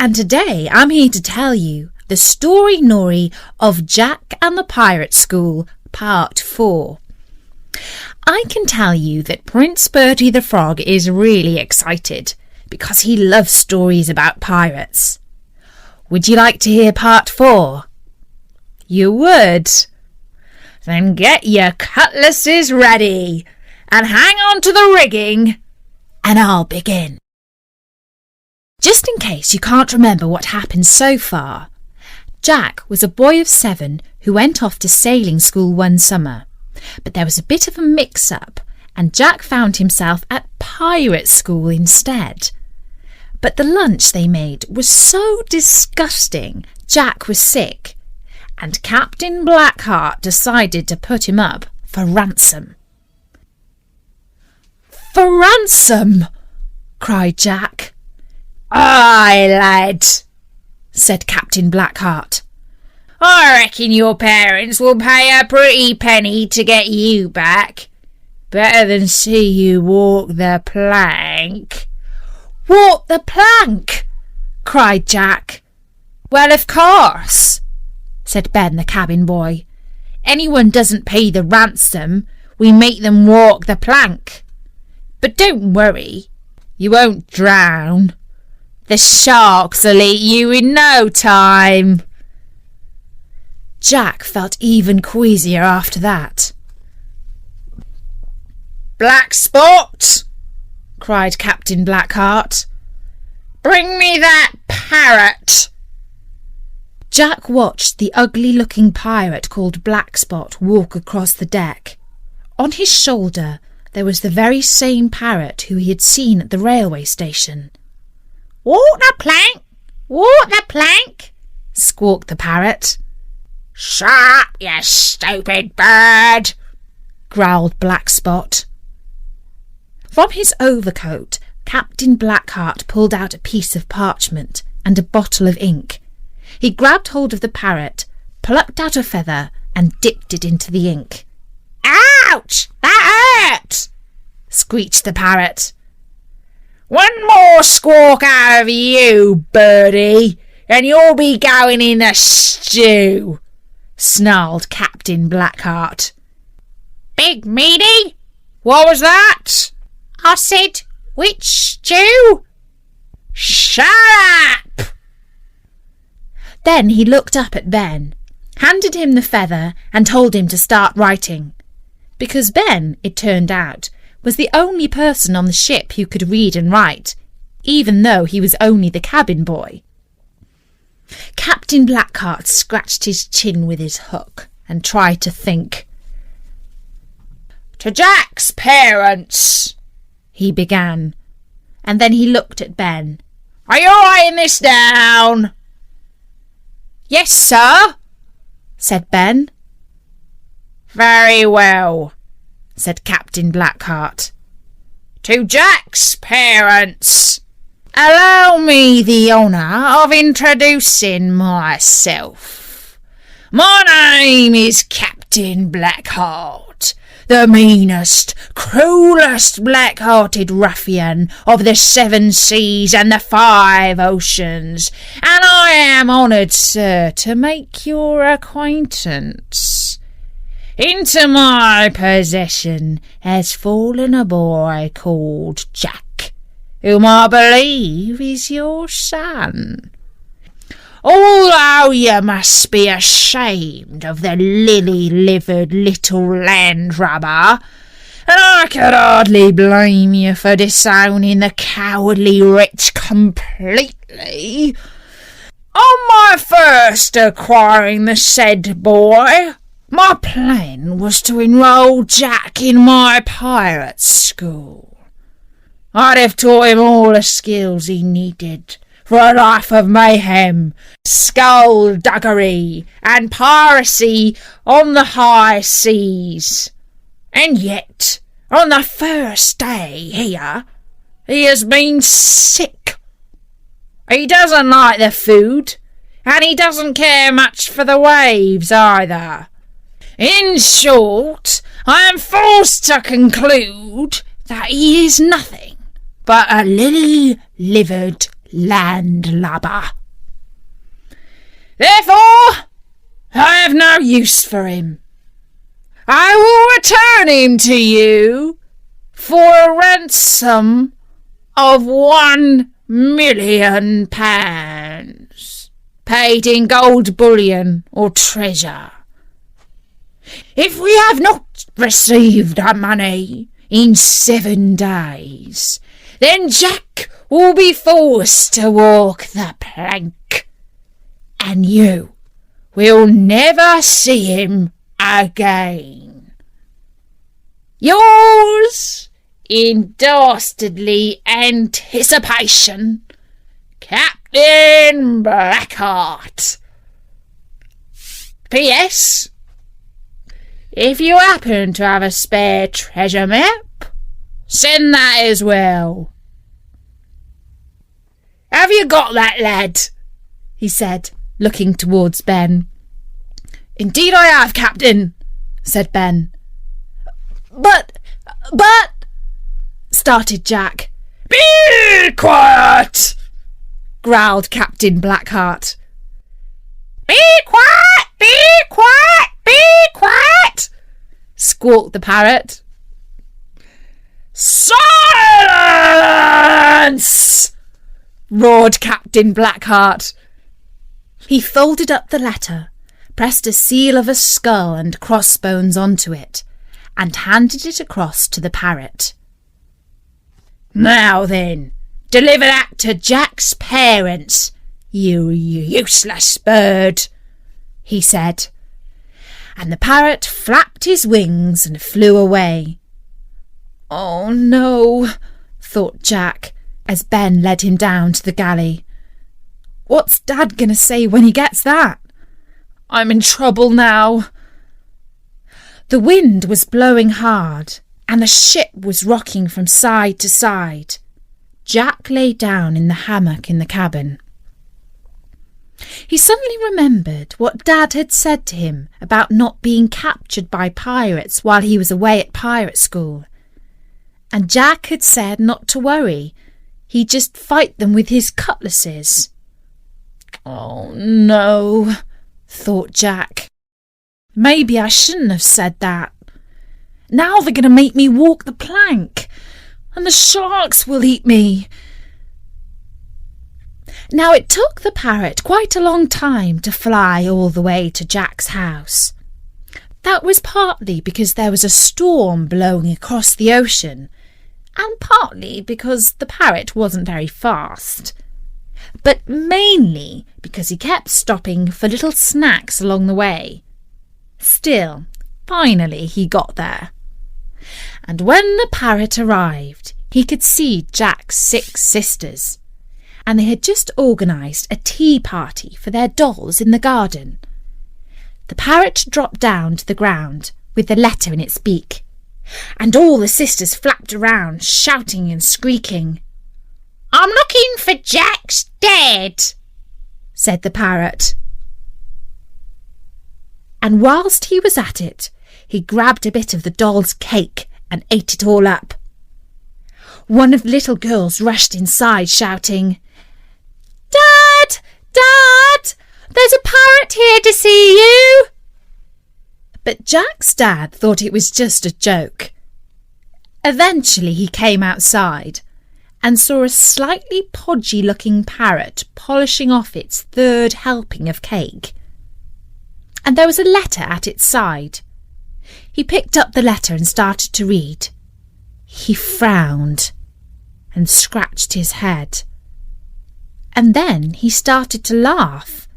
and today I'm here to tell you the story Nori of Jack and the Pirate School, Part 4. I can tell you that Prince Bertie the Frog is really excited because he loves stories about pirates. Would you like to hear Part 4? You would? Then get your cutlasses ready and hang on to the rigging, and I'll begin. Just in case you can't remember what happened so far, Jack was a boy of 7 who went off to sailing school one summer. But there was a bit of a mix-up, and Jack found himself at pirate school instead. But the lunch they made was so disgusting, Jack was sick, and Captain Blackheart decided to put him up for ransom. "For ransom!" cried Jack. "Aye, lad," said Captain Blackheart. "I reckon your parents will pay a pretty penny to get you back. Better than see you walk the plank." "Walk the plank!" cried Jack. "Well, of course," said Ben the cabin boy. "Anyone doesn't pay the ransom, we make them walk the plank. But don't worry, you won't drown. The sharks'll eat you in no time." Jack felt even queasier after that. "Black Spot!" cried Captain Blackheart. "Bring me that parrot!" Jack watched the ugly-looking pirate called Black Spot walk across the deck. On his shoulder there was the very same parrot who he had seen at the railway station. "Walk the plank! Walk the plank!" squawked the parrot. "Shut up, you stupid bird!" growled Black Spot. From his overcoat, Captain Blackheart pulled out a piece of parchment and a bottle of ink. He grabbed hold of the parrot, plucked out a feather, and dipped it into the ink. "Ouch! That hurts!" squeaked the parrot. "One more squawk out of you, birdie, and you'll be going in the stew," snarled Captain Blackheart. "Big meaty? What was that?" "I said, which stew?" "Shut up!" Then he looked up at Ben, handed him the feather and told him to start writing. Because Ben, it turned out, was the only person on the ship who could read and write, even though he was only the cabin boy. Captain Blackheart scratched his chin with his hook and tried to think. "To Jack's parents," he began, and then he looked at Ben. "Are you writing this down?" "Yes, sir," said Ben. "Very well," said Captain Blackheart. "To Jack's parents, allow me the honour of introducing myself. My name is Captain Blackheart, the meanest, cruellest, black-hearted ruffian of the 7 seas and the 5 oceans, and I am honoured, sir, to make your acquaintance. Into my possession has fallen a boy called Jack, whom I believe is your son. Although you must be ashamed of the lily-livered little landlubber, and I could hardly blame you for disowning the cowardly wretch completely, on my first acquiring the said boy, my plan was to enrol Jack in my pirate school. I'd have taught him all the skills he needed for a life of mayhem, skullduggery, and piracy on the high seas. And yet, on the first day here, he has been sick. He doesn't like the food, and he doesn't care much for the waves either. In short, I am forced to conclude that he is nothing but a lily-livered landlubber. Therefore, I have no use for him. I will return him to you for a ransom of £1,000,000, paid in gold bullion or treasure. If we have not received our money in 7 days, then Jack will be forced to walk the plank, and you will never see him again. Yours, in dastardly anticipation, Captain Blackheart. P.S. If you happen to have a spare treasure map, send that as well. Have you got that, lad? He said, looking towards Ben. Indeed I have, Captain, said Ben. But, started Jack. Be quiet, growled Captain Blackheart. Be quiet, be quiet, be quiet, squawked the parrot. Silence! Roared Captain Blackheart. He folded up the letter, pressed a seal of a skull and crossbones onto it, and handed it across to the parrot. Now then, deliver that to Jack's parents, you useless bird, he said, and the parrot flapped his wings and flew away. Oh no, thought Jack, as Ben led him down to the galley. What's Dad going to say when he gets that? I'm in trouble now. The wind was blowing hard, and the ship was rocking from side to side. Jack lay down in the hammock in the cabin. He suddenly remembered what Dad had said to him about not being captured by pirates while he was away at pirate school. And Jack had said not to worry, he'd just fight them with his cutlasses. Oh no, thought Jack. Maybe I shouldn't have said that. Now they're going to make me walk the plank, and the sharks will eat me. Now it took the parrot quite a long time to fly all the way to Jack's house. That was partly because there was a storm blowing across the ocean, and partly because the parrot wasn't very fast. But mainly because he kept stopping for little snacks along the way. Still, finally he got there. And when the parrot arrived, he could see Jack's 6 sisters, and they had just organised a tea party for their dolls in the garden. The parrot dropped down to the ground with the letter in its beak, and all the sisters flapped around, shouting and squeaking. I'm looking for Jack's dad, said the parrot. And whilst he was at it, he grabbed a bit of the doll's cake and ate it all up. One of the little girls rushed inside, shouting, Dad! Dad! There's a parrot here to see you! But Jack's dad thought it was just a joke. Eventually he came outside and saw a slightly podgy-looking parrot polishing off its 3rd helping of cake. And there was a letter at its side. He picked up the letter and started to read. He frowned and scratched his head. And then he started to laugh.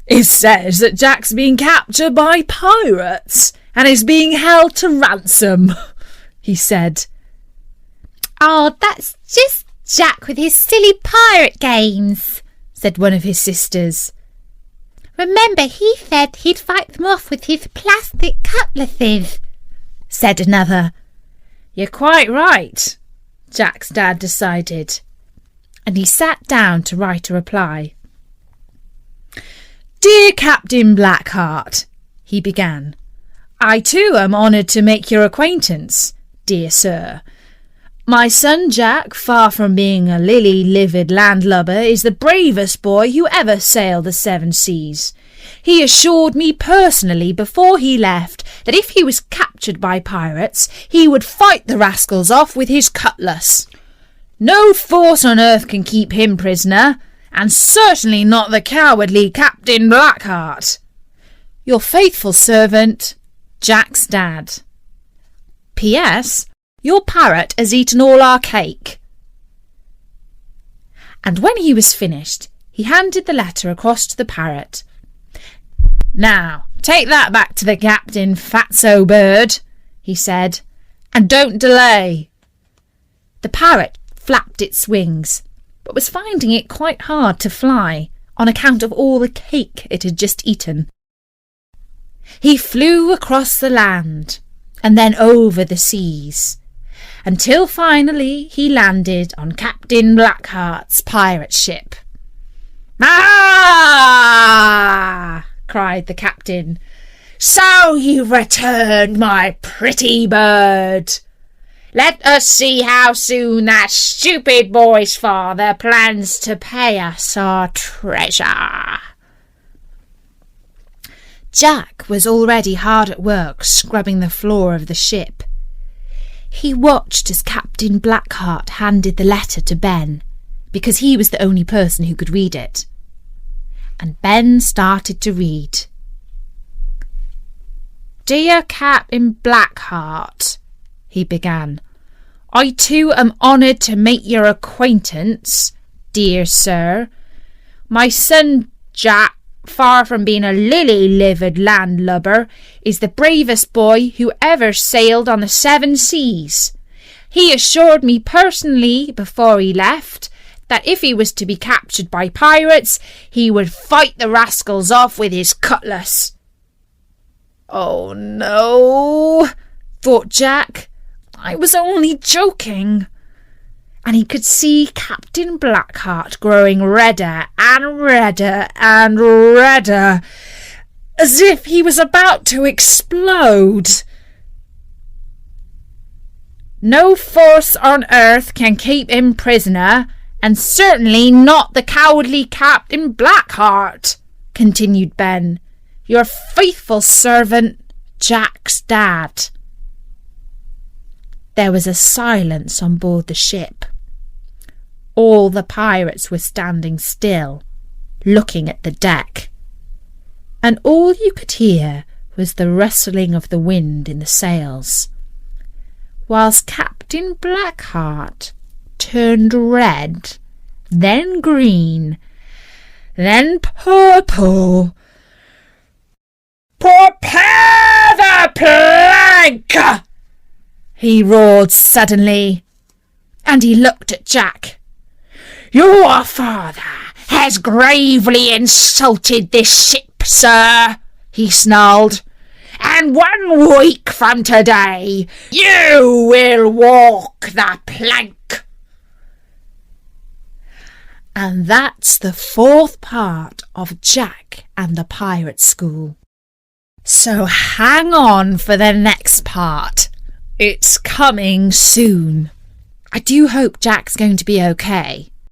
It says that Jack's been captured by pirates and is being held to ransom, he said. Oh, that's just Jack with his silly pirate games, said one of his sisters. Remember, he said he'd fight them off with his plastic cutlasses, said another. You're quite right, Jack's dad decided, and he sat down to write a reply. Dear Captain Blackheart, he began, I too am honoured to make your acquaintance, dear sir. My son Jack, far from being a lily-livered landlubber, is the bravest boy who ever sailed the seven seas. He assured me personally before he left that if he was captured by pirates, he would fight the rascals off with his cutlass. No force on earth can keep him prisoner, and certainly not the cowardly Captain Blackheart. Your faithful servant, Jack's dad. P.S. Your parrot has eaten all our cake. And when he was finished, he handed the letter across to the parrot. Now, take that back to the captain, fatso bird, he said, and don't delay. The parrot flapped its wings, but was finding it quite hard to fly on account of all the cake it had just eaten. He flew across the land and then over the seas, until finally he landed on Captain Blackheart's pirate ship. "Ah!" cried the captain. "So you've returned, my pretty bird. Let us see how soon that stupid boy's father plans to pay us our treasure." Jack was already hard at work scrubbing the floor of the ship. He watched as Captain Blackheart handed the letter to Ben, because he was the only person who could read it. And Ben started to read. "Dear Captain Blackheart," he began, "I too am honoured to make your acquaintance, dear sir. My son Jack, far from being a lily-livered landlubber, is the bravest boy who ever sailed on the seven seas. He assured me personally before he left that if he was to be captured by pirates, he would fight the rascals off with his cutlass." "Oh no," thought Jack. "I was only joking." And he could see Captain Blackheart growing redder and redder and redder, as if he was about to explode. "No force on earth can keep him prisoner, and certainly not the cowardly Captain Blackheart," continued Ben. "Your faithful servant, Jack's dad." There was a silence on board the ship. All the pirates were standing still, looking at the deck, and all you could hear was the rustling of the wind in the sails, whilst Captain Blackheart turned red, then green, then purple. "Prepare the plank!" he roared suddenly, and he looked at Jack. "Your father has gravely insulted this ship, sir," he snarled, "and 1 week from today you will walk the plank." And that's the 4th part of Jack and the Pirate School. So hang on for the next part. It's coming soon. I do hope Jack's going to be okay.